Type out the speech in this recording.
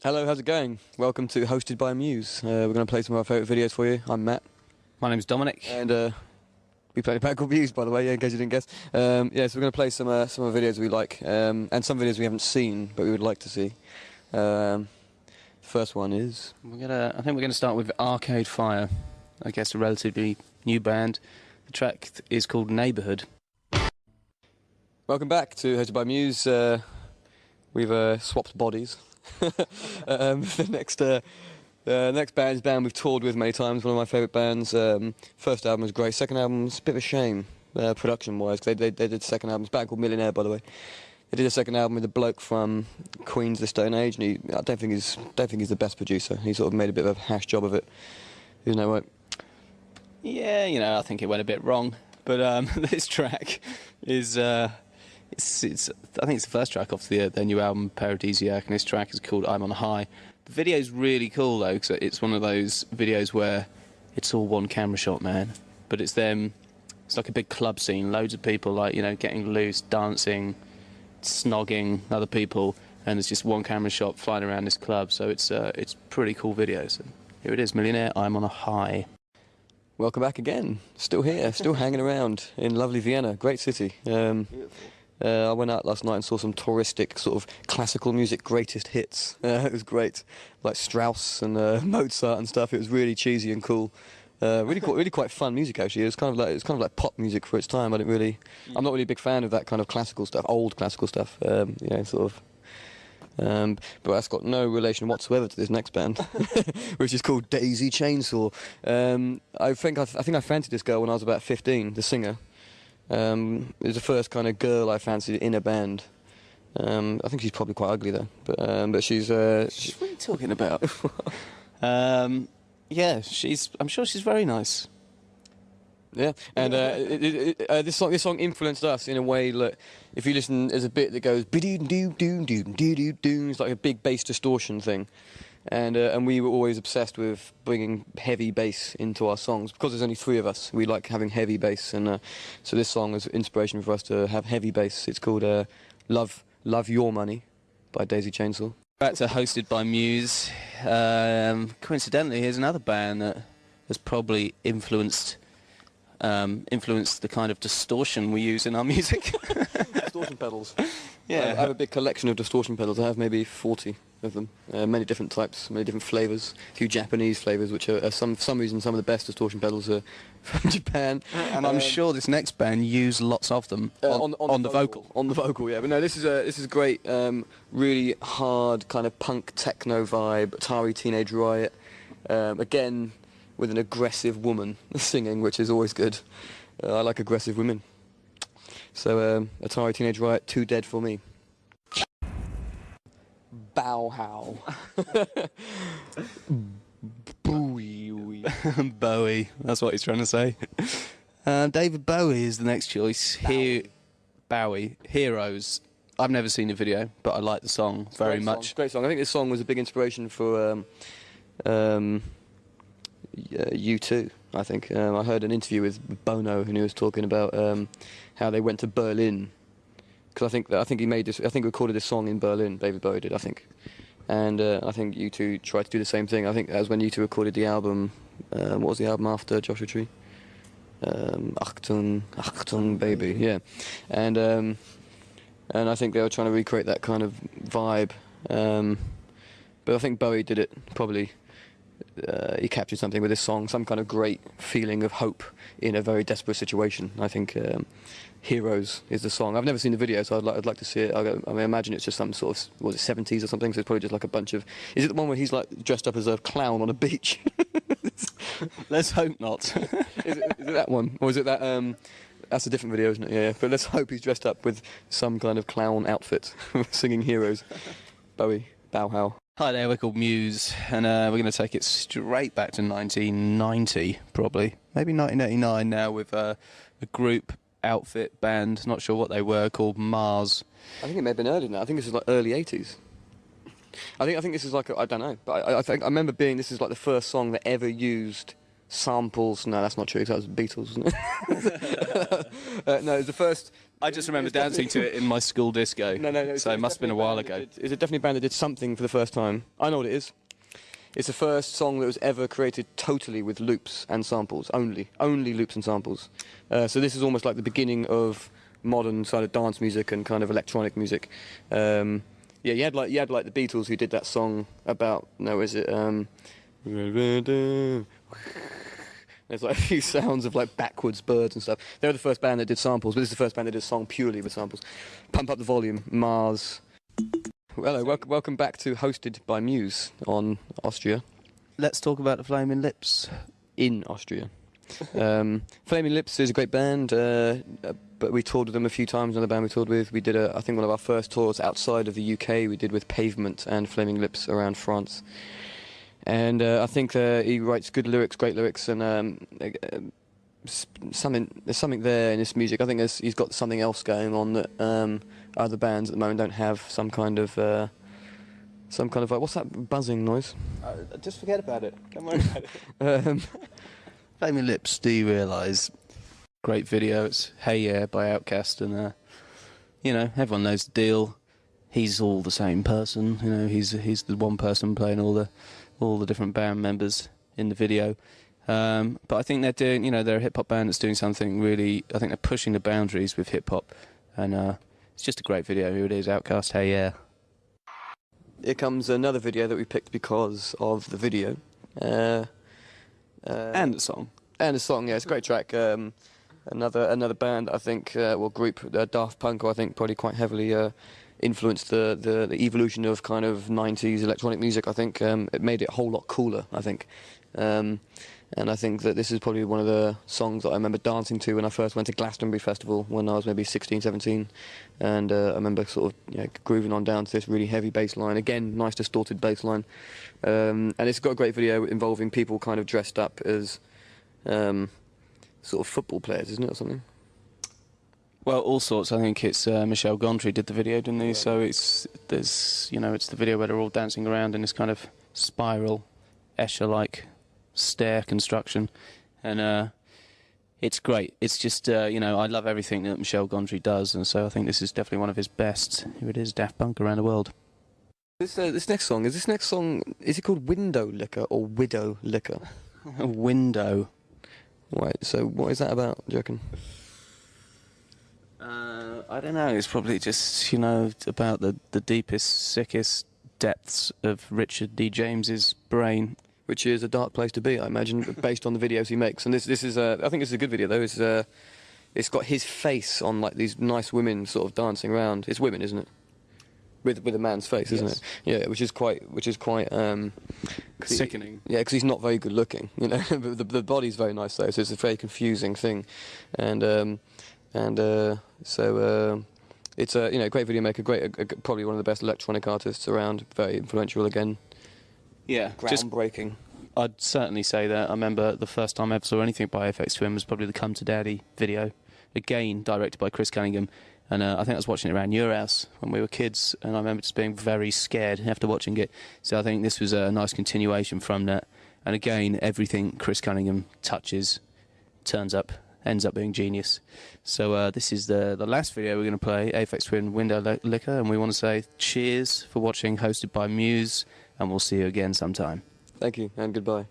Hello, how's it going? Welcome to Hosted by Muse. We're going to play some of our favourite videos for you. I'm Matt. My name's Dominic. And we played a band called Muse, by the way, in case you didn't guess. So we're going to play some of the videos we like, and some videos we haven't seen, but we would like to see. The first one is... I think we're going to start with Arcade Fire. I guess a relatively new band. The track is called Neighbourhood. Welcome back to Hosted by Muse. We've swapped bodies. The next band is a band we've toured with many times, one of my favourite bands. First album was great, second album was a bit of a shame, production-wise, because they did the second album. It's a band called Millionaire, by the way. They did a second album with a bloke from Queens of the Stone Age, and I don't think he's the best producer. He sort of made a bit of a hash job of it. Isn't that right? Yeah, I think it went a bit wrong. But this track is... I think it's the first track off their new album, Paradisiac, and this track is called I'm on High. The video's really cool, though, because it's one of those videos where it's all one camera shot, man. But it's them, it's like a big club scene, loads of people, getting loose, dancing, snogging other people, and there's just one camera shot flying around this club, so it's pretty cool video. So here it is, Millionaire, I'm on a High. Welcome back again. Still here, still hanging around in lovely Vienna, great city. I went out last night and saw some touristic sort of classical music greatest hits. It was great, like Strauss and Mozart and stuff. It was really cheesy and cool. Really quite fun music actually. It was kind of like pop music for its time. I'm not really a big fan of that kind of classical stuff, old classical stuff. But that's got no relation whatsoever to this next band, which is called Daisy Chainsaw. I think I fancied this girl when I was about 15, the singer. It was the first kind of girl I fancied in a band. I think she's probably quite ugly though, but she's... What are you talking about? Yeah, I'm sure she's very nice. Yeah, and this song influenced us in a way. Look, if you listen, there's a bit that goes it's like a big bass distortion thing, and we were always obsessed with bringing heavy bass into our songs because there's only three of us. We like having heavy bass, and so this song is inspiration for us to have heavy bass. It's called "Love Your Money" by Daisy Chainsaw. Back to Hosted by Muse. Coincidentally, here's another band that has probably influenced the kind of distortion we use in our music. Distortion pedals. Yeah. I have a big collection of distortion pedals. I have maybe 40 of them. Many different types, many different flavours. A few Japanese flavours, which are for some reason some of the best distortion pedals are from Japan. And I'm sure this next band used lots of them on the vocal. On the vocal, yeah. But no, this is great. Really hard kind of punk techno vibe. Atari Teenage Riot. Again, with an aggressive woman singing, which is always good. I like aggressive women. So, Atari Teenage Riot, Too Dead for Me. Bow-how. Bowie, that's what he's trying to say. David Bowie is the next choice. Bowie, Heroes. I've never seen the video, but I like the song very much. Great song. I think this song was a big inspiration for U2, I think. I heard an interview with Bono, and he was talking about how they went to Berlin, because I think he recorded this song in Berlin. David Bowie did, I think, and I think U2 tried to do the same thing. I think that was when U2 recorded the album. What was the album after Joshua Tree? Achtung Baby, yeah, and I think they were trying to recreate that kind of vibe, but I think Bowie did it probably. He captured something with this song, some kind of great feeling of hope in a very desperate situation. I think Heroes is the song. I've never seen the video, so I'd like to see it. I imagine it's just some sort of, was it 70s or something, so it's probably just like a bunch of... Is it the one where he's like dressed up as a clown on a beach? Let's hope not. Is it that one? Or is it that... That's a different video, isn't it? Yeah, but let's hope he's dressed up with some kind of clown outfit singing Heroes. Bowie, Bow-how. Hi there, we're called Muse, and we're going to take it straight back to 1990, probably. Maybe 1989 now, with a group, outfit, band, not sure what they were, called Mars. I think it may have been earlier now. I think this is like early 80s. I think this is like, I don't know, but I remember this is like the first song that ever used samples. No, that's not true. That was the Beatles, wasn't it? No, it was the first. I just remember dancing to it in my school disco. No. So it must have been a while ago. It's definitely a band that did something for the first time. I know what it is. It's the first song that was ever created totally with loops and samples, only loops and samples. So this is almost like the beginning of modern sort of dance music and kind of electronic music. Yeah, you had like the Beatles who did that song about there's like a few sounds of like backwards birds and stuff. They were the first band that did samples, but this is the first band that did a song purely with samples. Pump Up the Volume, Mars. Hello, welcome back to Hosted by Muse on Austria. Let's talk about the Flaming Lips. In Austria. Flaming Lips is a great band, but we toured with them a few times. Another band we toured with. We did, I think, one of our first tours outside of the UK. We did with Pavement and Flaming Lips around France. And I think he writes good lyrics, great lyrics, and there's something there in his music. I think he's got something else going on that other bands at the moment don't have. Some kind of like, what's that buzzing noise? Just forget about it. Don't worry about it. Flaming Lips, do you realise? Great video. It's Hey Yeah by Outkast, and everyone knows the deal. He's all the same person. He's the one person playing all the different band members in the video. But I think they're doing, they're a hip hop band that's doing something really. I think they're pushing the boundaries with hip hop, and it's just a great video. Here it is, Outkast, Hey Yeah. Here comes another video that we picked because of the video. And the song. And the song, yeah, it's a great track. Another band, I think, group, Daft Punk, who I think probably quite heavily influenced the evolution of kind of 90s electronic music. I think it made it a whole lot cooler, I think. And I think that this is probably one of the songs that I remember dancing to when I first went to Glastonbury Festival when I was maybe 16, 17. And I remember sort of grooving on down to this really heavy bass line. Again, nice distorted bass line. And it's got a great video involving people kind of dressed up as sort of football players, isn't it, or something? Well, all sorts. I think it's Michel Gondry did the video, didn't he? Yeah. So it's the video where they're all dancing around in this kind of spiral, Escher-like stair construction, and it's great. It's just I love everything that Michel Gondry does, and so I think this is definitely one of his best. Here it is, Daft Punk Around the World. This next song is it called Window Liquor or Widow Liquor? Window. Right. So what is that about, do you reckon? I don't know. It's probably just about the deepest, sickest depths of Richard D. James's brain. Which is a dark place to be, I imagine, based on the videos he makes. And this is I think this is a good video though. It's got his face on like these nice women sort of dancing around. It's women, isn't it? With a man's face, isn't it? Yeah, which is quite sickening. Yeah, because he's not very good looking, but the body's very nice though, so it's a very confusing thing, so it's a great video maker, probably one of the best electronic artists around, very influential again. Yeah, groundbreaking. I'd certainly say that. I remember the first time I ever saw anything by FX Twin was probably the Come to Daddy video, again directed by Chris Cunningham. And I think I was watching it around your house when we were kids, and I remember just being very scared after watching it. So I think this was a nice continuation from that. And again, everything Chris Cunningham touches ends up being genius. So this is the last video we're going to play, Aphex Twin Window Liquor, and we want to say cheers for watching, hosted by Muse, and we'll see you again sometime. Thank you, and goodbye.